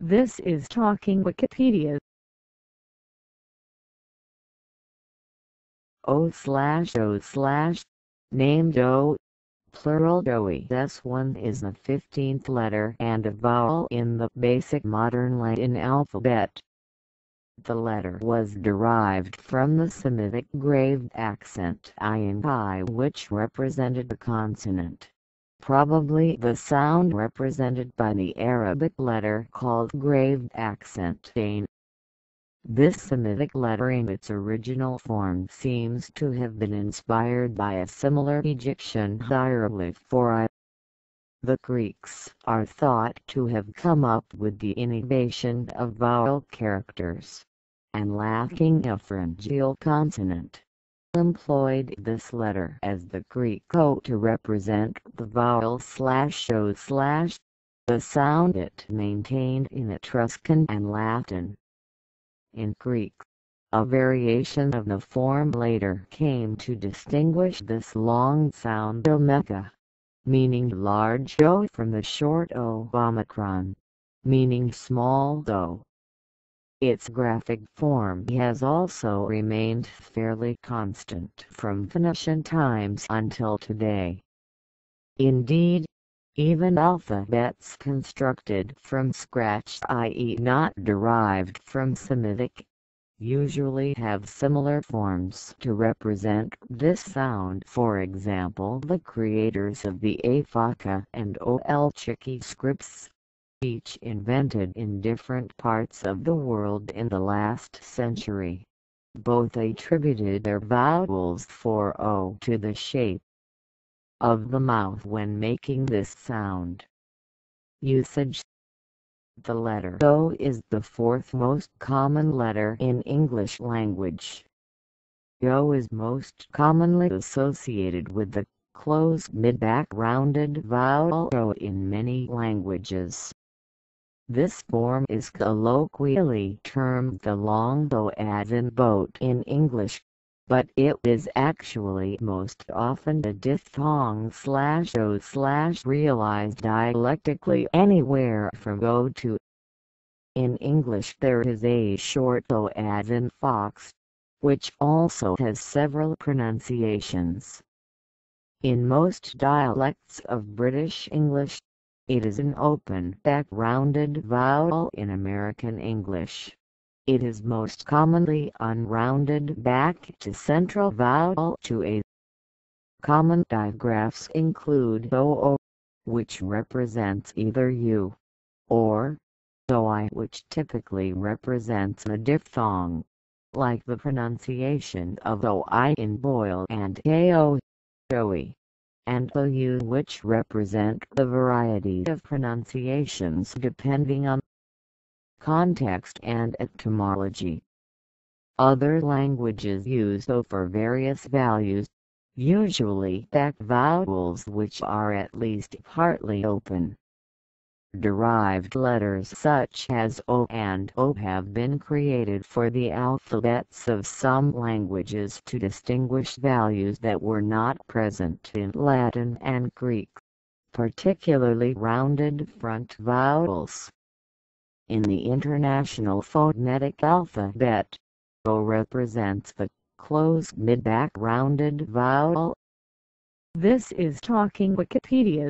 This is Talking Wikipedia. O/O/ named O, plural doughy. S1 is the 15th letter and a vowel in the basic modern Latin alphabet. The letter was derived from the Semitic graved accent I, which represented a consonant. Probably the sound represented by the Arabic letter called graved accent ain. This Semitic letter in its original form seems to have been inspired by a similar Egyptian hieroglyph for I. The Greeks are thought to have come up with the innovation of vowel characters, and lacking a pharyngeal consonant, employed this letter as the Greek O to represent the vowel /O/, the sound it maintained in Etruscan and Latin. In Greek, a variation of the form later came to distinguish this long sound omega, meaning large O, from the short O omicron, meaning small o. Its graphic form has also remained fairly constant from Phoenician times until today. Indeed, even alphabets constructed from scratch, i.e. not derived from Semitic, usually have similar forms to represent this sound. For example, the creators of the Afaka and Olchiki scripts, each invented in different parts of the world in the last century, both attributed their vowels for O to the shape of the mouth when making this sound. Usage. The letter O is the fourth most common letter in English language. O is most commonly associated with the closed mid-back rounded vowel O in many languages. This form is colloquially termed the long O as in boat in English, but it is actually most often a diphthong/O/ realized dialectically anywhere from O to. In English there is a short O as in fox, which also has several pronunciations. In most dialects of British English, it is an open back rounded vowel. In American English, it is most commonly unrounded back to central vowel to a. Common digraphs include OO, which represents either U, or OI, which typically represents a diphthong, like the pronunciation of OI in boil, and AO, OE, and OU, which represent the variety of pronunciations depending on context and etymology. Other languages use O for various values, usually back vowels which are at least partly open. Derived letters such as O and O have been created for the alphabets of some languages to distinguish values that were not present in Latin and Greek, particularly rounded front vowels. In the International Phonetic Alphabet, O represents the closed mid-back rounded vowel. This is Talking Wikipedia.